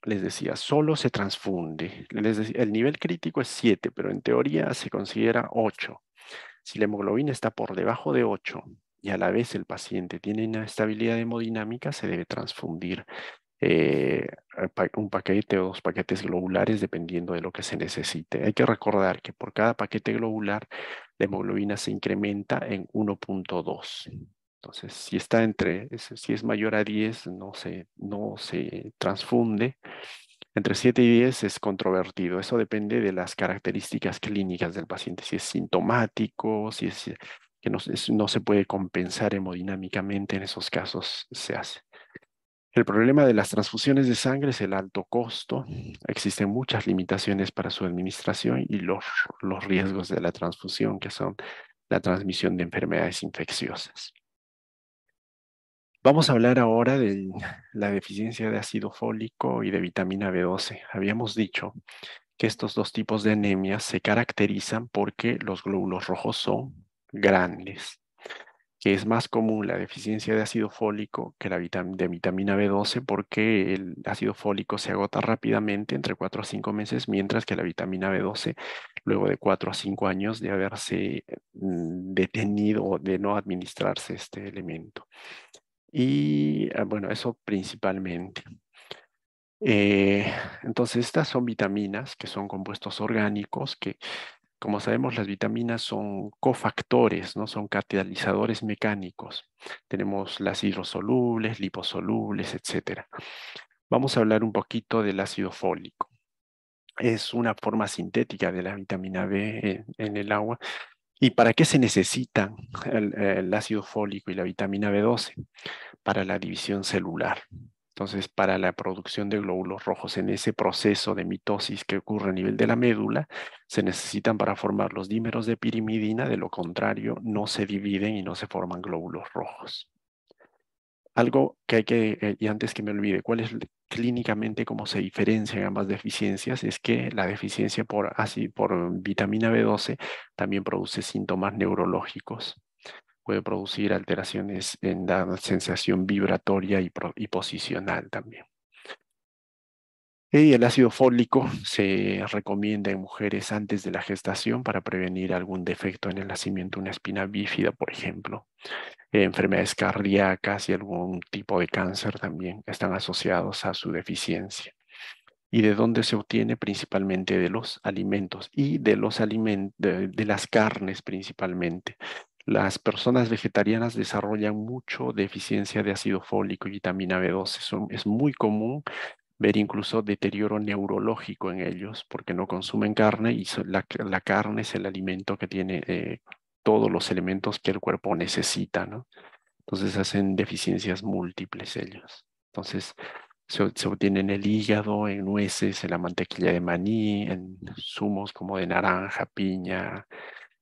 [SPEAKER 1] les decía, solo se transfunde. Les decía, el nivel crítico es 7, pero en teoría se considera 8. Si la hemoglobina está por debajo de 8 y a la vez el paciente tiene inestabilidad hemodinámica, se debe transfundir eh, un paquete o 2 paquetes globulares dependiendo de lo que se necesite. Hay que recordar que por cada paquete globular la hemoglobina se incrementa en 1.2. Entonces, si es mayor a 10, no se transfunde. Entre 7 y 10 es controvertido. Eso depende de las características clínicas del paciente. Si es sintomático, si es que no se puede compensar hemodinámicamente, en esos casos se hace. El problema de las transfusiones de sangre es el alto costo. Existen muchas limitaciones para su administración y los riesgos de la transfusión, que son la transmisión de enfermedades infecciosas. Vamos a hablar ahora de la deficiencia de ácido fólico y de vitamina B12. Habíamos dicho que estos dos tipos de anemia se caracterizan porque los glóbulos rojos son grandes, que es más común la deficiencia de ácido fólico que la de vitamina B12 porque el ácido fólico se agota rápidamente entre 4 a 5 meses, mientras que la vitamina B12 luego de 4 a 5 años de haberse detenido o de no administrarse este elemento. Y bueno, eso principalmente. Eh, entonces, estas son vitaminas que son compuestos orgánicos que, como sabemos, las vitaminas son cofactores, ¿no? Son catalizadores mecánicos. Tenemos las hidrosolubles, liposolubles, etcétera. Vamos a hablar un poquito del ácido fólico. Es una forma sintética de la vitamina B en el agua. ¿Y para qué se necesitan el ácido fólico y la vitamina B12? Para la división celular. Entonces, para la producción de glóbulos rojos en ese proceso de mitosis que ocurre a nivel de la médula, se necesitan para formar los dímeros de pirimidina, de lo contrario, no se dividen y no se forman glóbulos rojos. Algo que hay que, y antes que me olvide, ¿cuál es clínicamente cómo se diferencian ambas deficiencias? Es que la deficiencia por vitamina B12 también produce síntomas neurológicos. Puede producir alteraciones en la sensación vibratoria y posicional también. Y el ácido fólico se recomienda en mujeres antes de la gestación para prevenir algún defecto en el nacimiento, una espina bífida, por ejemplo. Enfermedades cardíacas y algún tipo de cáncer también están asociados a su deficiencia. ¿Y de dónde se obtiene? Principalmente de los alimentos y de de las carnes principalmente. Las personas vegetarianas desarrollan mucho deficiencia de ácido fólico y vitamina B12. Es muy común ver incluso deterioro neurológico en ellos porque no consumen carne y la carne es el alimento que tiene todos los elementos que el cuerpo necesita, ¿no? Entonces hacen deficiencias múltiples ellos. Entonces se obtiene en el hígado, en nueces, en la mantequilla de maní, en zumos como de naranja, piña,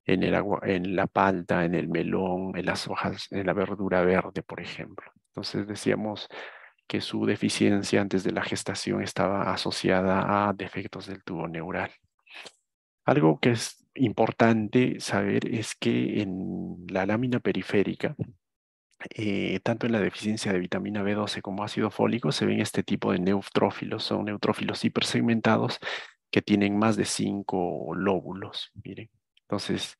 [SPEAKER 1] en el agua, en la palta, en el melón, en las hojas, en la verdura verde, por ejemplo. Entonces decíamos que su deficiencia antes de la gestación estaba asociada a defectos del tubo neural. Algo que es importante saber es que en la lámina periférica, tanto en la deficiencia de vitamina B12 como ácido fólico, se ven este tipo de neutrófilos. Son neutrófilos hipersegmentados que tienen más de 5 lóbulos. Miren. Entonces,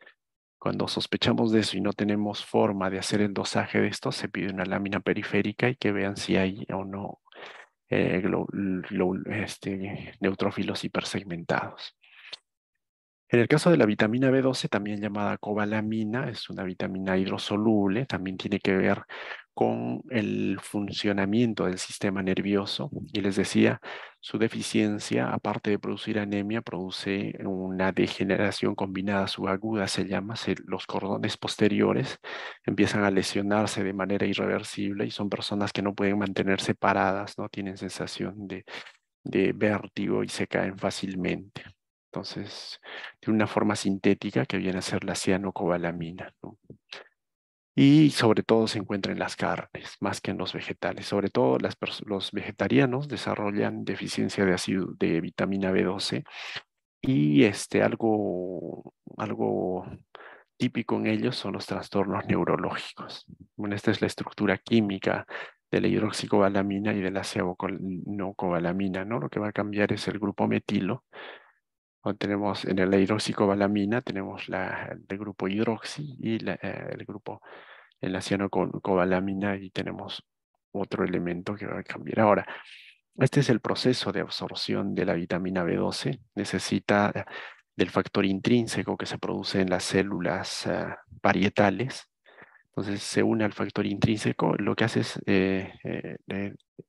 [SPEAKER 1] cuando sospechamos de eso y no tenemos forma de hacer el dosaje de esto, se pide una lámina periférica y que vean si hay o no neutrófilos hipersegmentados. En el caso de la vitamina B12, también llamada cobalamina, es una vitamina hidrosoluble, también tiene que ver con el funcionamiento del sistema nervioso. Y les decía, su deficiencia, aparte de producir anemia, produce una degeneración combinada subaguda, se llama, los cordones posteriores empiezan a lesionarse de manera irreversible y son personas que no pueden mantenerse paradas, no tienen sensación de vértigo y se caen fácilmente. Entonces, tiene una forma sintética que viene a ser la cianocobalamina, ¿no? Y sobre todo se encuentra en las carnes, más que en los vegetales. Sobre todo los vegetarianos desarrollan deficiencia de ácido de vitamina B12 y algo típico en ellos son los trastornos neurológicos. Bueno, esta es la estructura química de la hidroxicobalamina y de la cianocobalamina, ¿no? Lo que va a cambiar es el grupo metilo. Tenemos en la hidroxicobalamina, tenemos el grupo hidroxi y el grupo en la cianocobalamina y tenemos otro elemento que va a cambiar. Ahora, este es el proceso de absorción de la vitamina B12. Necesita del factor intrínseco que se produce en las células parietales. Entonces se une al factor intrínseco. Lo que hace es,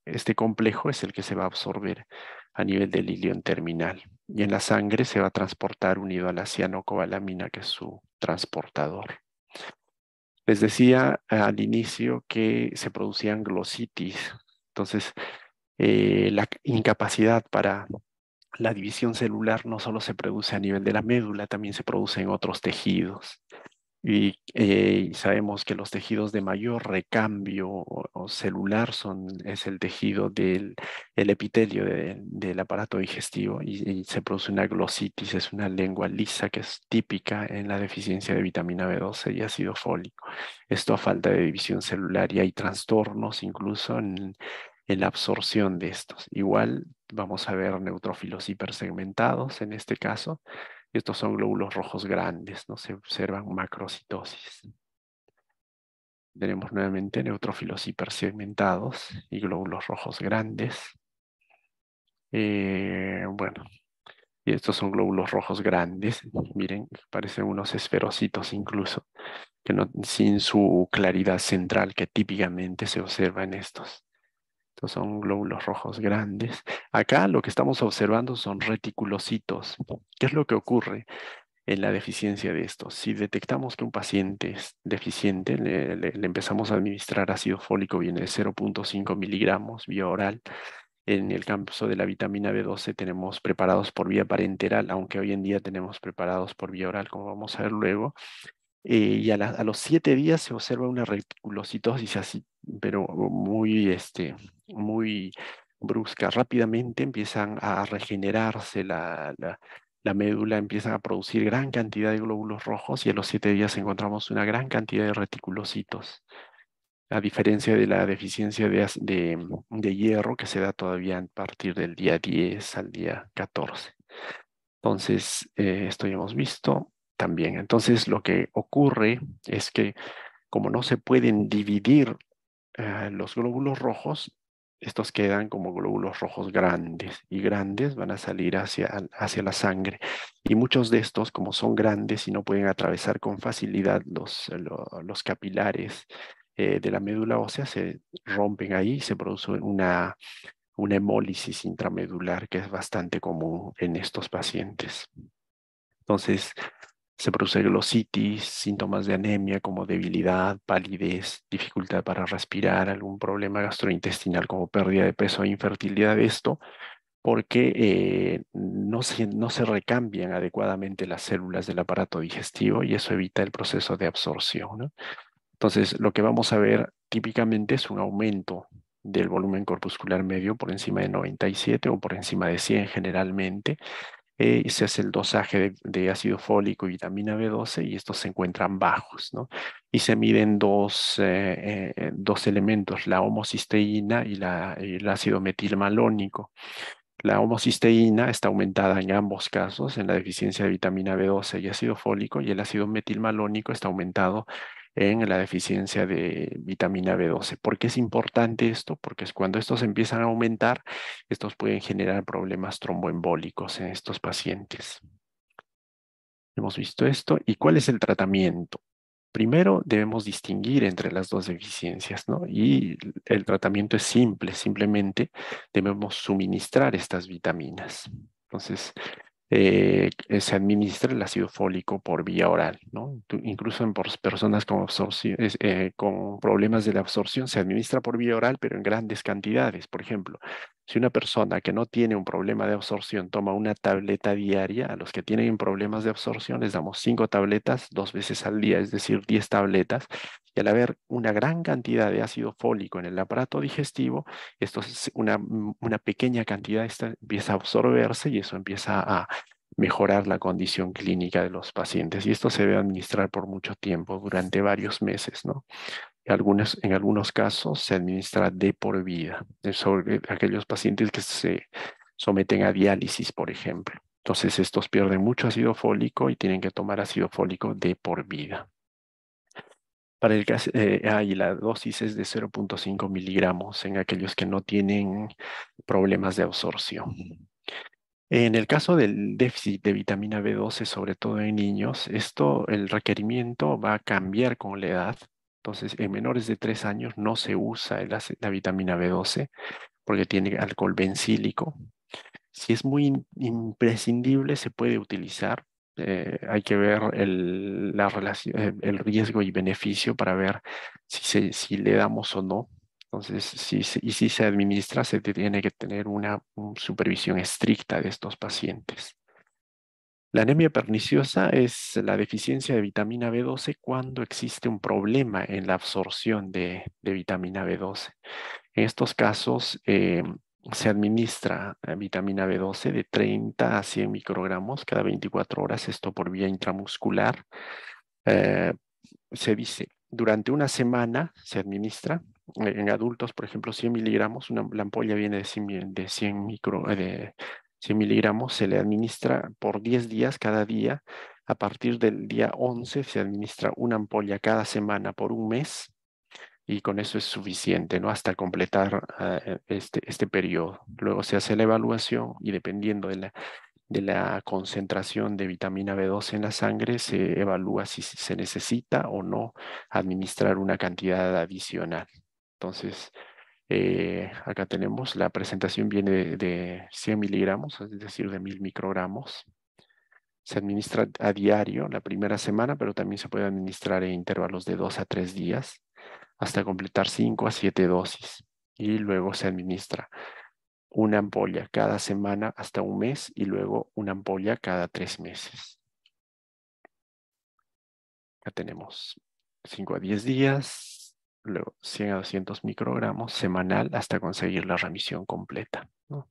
[SPEAKER 1] este complejo es el que se va a absorber a nivel del ilion terminal. Y en la sangre se va a transportar unido a la cianocobalamina, que es su transportador. Les decía al inicio que se producían glositis. Entonces, la incapacidad para la división celular no solo se produce a nivel de la médula, también se produce en otros tejidos. Y sabemos que los tejidos de mayor recambio o celular es el tejido el epitelio del aparato digestivo y se produce una glositis, es una lengua lisa que es típica en la deficiencia de vitamina B12 y ácido fólico. Esto a falta de división celular y hay trastornos incluso en la absorción de estos. Igual vamos a ver neutrófilos hipersegmentados en este caso. Estos son glóbulos rojos grandes, ¿no? Se observan macrocitosis. Tenemos nuevamente neutrófilos hipersegmentados y glóbulos rojos grandes. Bueno, y estos son glóbulos rojos grandes. Miren, parecen unos esferocitos incluso, que no, sin su claridad central que típicamente se observa en estos. Estos son glóbulos rojos grandes. Acá lo que estamos observando son reticulocitos. ¿Qué es lo que ocurre en la deficiencia de estos? Si detectamos que un paciente es deficiente, le empezamos a administrar ácido fólico, viene de 0,5 miligramos vía oral. En el caso de la vitamina B12 tenemos preparados por vía parenteral, aunque hoy en día tenemos preparados por vía oral, como vamos a ver luego. Y a los 7 días se observa una reticulocitosis así, pero muy brusca. Rápidamente empiezan a regenerarse la médula, empiezan a producir gran cantidad de glóbulos rojos y a los 7 días encontramos una gran cantidad de reticulocitos. A diferencia de la deficiencia de hierro que se da todavía a partir del día 10 al día 14. Entonces, esto ya hemos visto también. Entonces, lo que ocurre es que como no se pueden dividir los glóbulos rojos, estos quedan como glóbulos rojos grandes y grandes van a salir hacia la sangre. Y muchos de estos, como son grandes y no pueden atravesar con facilidad los capilares de la médula ósea, se rompen ahí y se produce una hemólisis intramedular que es bastante común en estos pacientes. Entonces, se produce glositis, síntomas de anemia como debilidad, palidez, dificultad para respirar, algún problema gastrointestinal como pérdida de peso e infertilidad. Esto porque no se recambian adecuadamente las células del aparato digestivo y eso evita el proceso de absorción, ¿no? Entonces, lo que vamos a ver típicamente es un aumento del volumen corpuscular medio por encima de 97 o por encima de 100 generalmente. Se hace el dosaje de ácido fólico y vitamina B12 y estos se encuentran bajos, ¿no? Y se miden dos elementos, la homocisteína y el ácido metilmalónico. La homocisteína está aumentada en ambos casos, en la deficiencia de vitamina B12 y ácido fólico, y el ácido metilmalónico está aumentado en la deficiencia de vitamina B12. ¿Por qué es importante esto? Porque es cuando estos empiezan a aumentar, estos pueden generar problemas tromboembólicos en estos pacientes. Hemos visto esto. ¿Y cuál es el tratamiento? Primero debemos distinguir entre las dos deficiencias, ¿no? Y el tratamiento es simple, simplemente debemos suministrar estas vitaminas. Entonces, se administra el ácido fólico por vía oral, ¿no? Incluso en personas con problemas de la absorción se administra por vía oral, pero en grandes cantidades. Por ejemplo, si una persona que no tiene un problema de absorción toma una tableta diaria, a los que tienen problemas de absorción les damos 5 tabletas 2 veces al día, es decir, 10 tabletas. Y al haber una gran cantidad de ácido fólico en el aparato digestivo, esto es una pequeña cantidad empieza a absorberse y eso empieza a mejorar la condición clínica de los pacientes. Y esto se debe administrar por mucho tiempo, durante varios meses, ¿no? En algunos casos se administra de por vida, sobre aquellos pacientes que se someten a diálisis, por ejemplo. Entonces, estos pierden mucho ácido fólico y tienen que tomar ácido fólico de por vida. Para el caso, y la dosis es de 0,5 miligramos en aquellos que no tienen problemas de absorción. En el caso del déficit de vitamina B12, sobre todo en niños, el requerimiento va a cambiar con la edad. Entonces, en menores de 3 años no se usa la vitamina B12 porque tiene alcohol bencílico. Si es muy imprescindible, se puede utilizar. Hay que ver la relación, el riesgo y beneficio para ver si le damos o no. Entonces, si se administra, se tiene que tener una supervisión estricta de estos pacientes. La anemia perniciosa es la deficiencia de vitamina B12 cuando existe un problema en la absorción de vitamina B12. En estos casos se administra vitamina B12 de 30 a 100 microgramos cada 24 horas, esto por vía intramuscular. Eh, Se dice, durante una semana se administra, en adultos, por ejemplo, 100 miligramos, la ampolla viene de 100 miligramos, se le administra por 10 días cada día. A partir del día 11 se administra una ampolla cada semana por un mes y con eso es suficiente, ¿no? Hasta completar este periodo. Luego se hace la evaluación y dependiendo de la concentración de vitamina B12 en la sangre, se evalúa si se necesita o no administrar una cantidad adicional. Entonces, acá tenemos, la presentación viene de 100 miligramos, es decir, de 1000 microgramos. Se administra a diario la primera semana, pero también se puede administrar en intervalos de 2 a 3 días hasta completar 5 a 7 dosis. Y luego se administra una ampolla cada semana hasta un mes y luego una ampolla cada 3 meses. Ya tenemos 5 a 10 días, luego 100 a 200 microgramos semanal hasta conseguir la remisión completa, ¿no?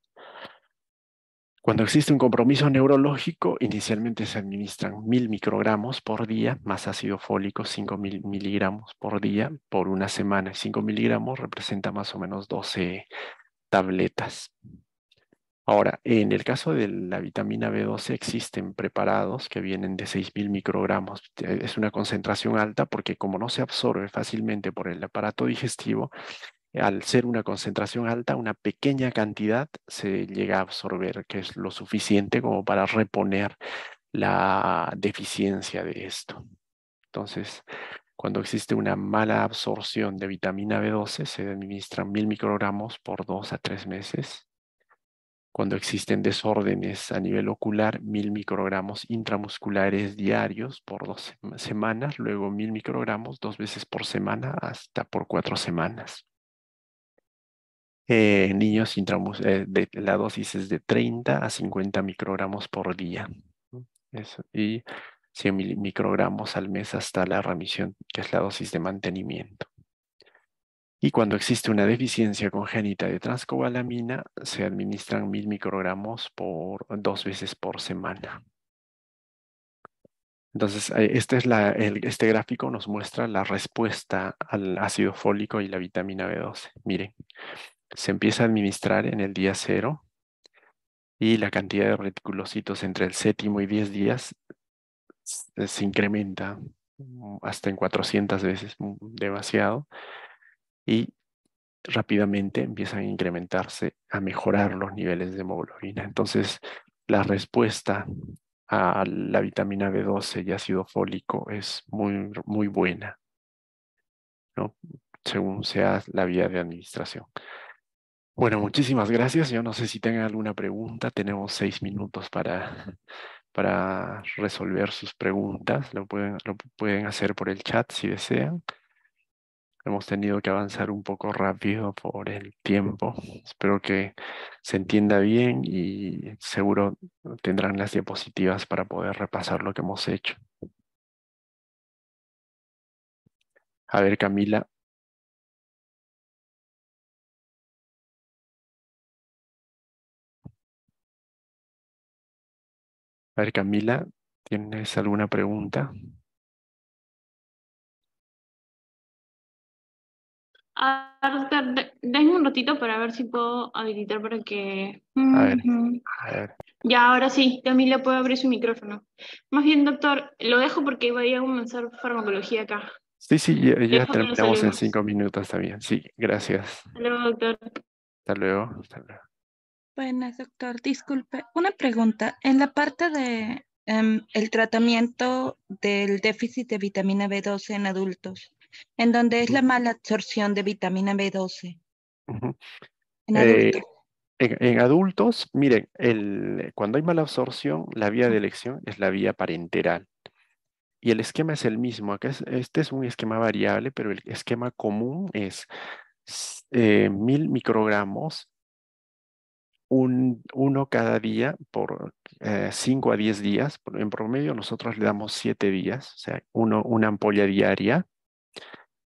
[SPEAKER 1] Cuando existe un compromiso neurológico, inicialmente se administran 1000 microgramos por día, más ácido fólico 5000 miligramos por día por una semana. 5 miligramos representa más o menos 12 tabletas. Ahora, en el caso de la vitamina B12 existen preparados que vienen de 6000 microgramos. Es una concentración alta porque como no se absorbe fácilmente por el aparato digestivo, al ser una concentración alta, una pequeña cantidad se llega a absorber, que es lo suficiente como para reponer la deficiencia de esto. Entonces, cuando existe una mala absorción de vitamina B12, se administran 1000 microgramos por 2 a 3 meses. Cuando existen desórdenes a nivel ocular, 1000 microgramos intramusculares diarios por 2 semanas, luego 1000 microgramos 2 veces por semana hasta por 4 semanas. En niños, la dosis es de 30 a 50 microgramos por día, ¿no? Eso, y 100 microgramos al mes hasta la remisión, que es la dosis de mantenimiento. Y cuando existe una deficiencia congénita de transcobalamina, se administran 1000 microgramos por 2 veces por semana. Entonces, este gráfico nos muestra la respuesta al ácido fólico y la vitamina B12. Miren, se empieza a administrar en el día 0 y la cantidad de reticulocitos entre el séptimo y 10 días se incrementa hasta en 400 veces, demasiado. Y rápidamente empiezan a incrementarse, a mejorar los niveles de hemoglobina. Entonces, la respuesta a la vitamina B12 y ácido fólico es muy, muy buena, ¿no? Según sea la vía de administración. Bueno, muchísimas gracias. Yo no sé si tengan alguna pregunta. Tenemos 6 minutos para resolver sus preguntas. Lo pueden hacer por el chat si desean. Hemos tenido que avanzar un poco rápido por el tiempo. Espero que se entienda bien y seguro tendrán las diapositivas para poder repasar lo que hemos hecho. A ver, Camila. A ver, Camila, ¿tienes alguna pregunta?
[SPEAKER 2] A ver, Oscar, denme un ratito para ver si puedo habilitar para que...
[SPEAKER 1] A ver,
[SPEAKER 2] Ujú.
[SPEAKER 1] a ver.
[SPEAKER 2] Ya, ahora sí, Camila puede abrir su micrófono. Más bien, doctor, lo dejo porque voy a comenzar farmacología acá.
[SPEAKER 1] Sí, sí, ya
[SPEAKER 2] Dejo con los
[SPEAKER 1] terminamos en
[SPEAKER 2] alumnos.
[SPEAKER 1] 5 minutos también. Sí, gracias.
[SPEAKER 2] Hasta luego, doctor.
[SPEAKER 1] Hasta luego. Hasta luego.
[SPEAKER 3] Buenas, doctor. Disculpe, una pregunta. En la parte de el tratamiento del déficit de vitamina B12 en adultos, en donde es
[SPEAKER 1] Ujú,
[SPEAKER 3] la mala absorción de vitamina B12
[SPEAKER 1] ujú.
[SPEAKER 3] en
[SPEAKER 1] Eh,
[SPEAKER 3] adultos.
[SPEAKER 1] en adultos, miren, cuando hay mala absorción, la vía de elección es la vía parenteral. Y el esquema es el mismo. Acá este es un esquema variable, pero el esquema común es 1000 microgramos uno cada día por 5 a 10 días. En promedio nosotros le damos 7 días, o sea, una ampolla diaria.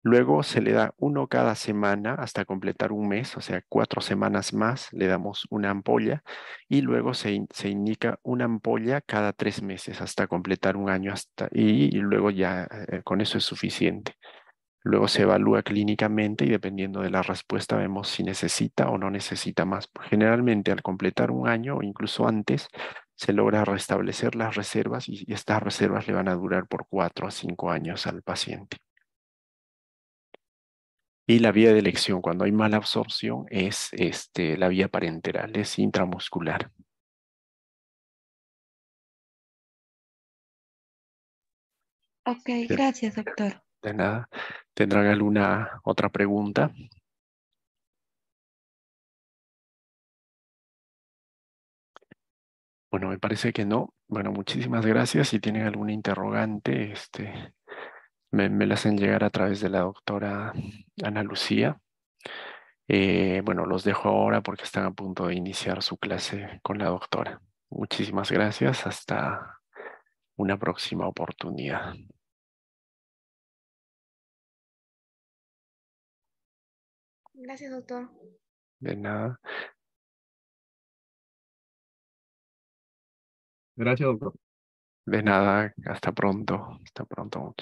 [SPEAKER 1] Luego se le da uno cada semana hasta completar un mes, o sea, 4 semanas más le damos una ampolla y luego se indica una ampolla cada 3 meses hasta completar un año y luego ya con eso es suficiente. Luego se evalúa clínicamente y dependiendo de la respuesta vemos si necesita o no necesita más. Generalmente al completar un año o incluso antes se logra restablecer las reservas y estas reservas le van a durar por 4 a 5 años al paciente. Y la vía de elección cuando hay mala absorción es la vía parenteral, es intramuscular.
[SPEAKER 3] Ok, gracias, doctor.
[SPEAKER 1] De nada. ¿Tendrán alguna otra pregunta? Bueno, me parece que no. Bueno, muchísimas gracias. Si tienen alguna interrogante, me la hacen llegar a través de la doctora Ana Lucía. Bueno, los dejo ahora porque están a punto de iniciar su clase con la doctora. Muchísimas gracias. Hasta una próxima oportunidad.
[SPEAKER 2] Gracias, doctor.
[SPEAKER 1] De nada.
[SPEAKER 4] Gracias, doctor.
[SPEAKER 1] De nada. Hasta pronto. Hasta pronto.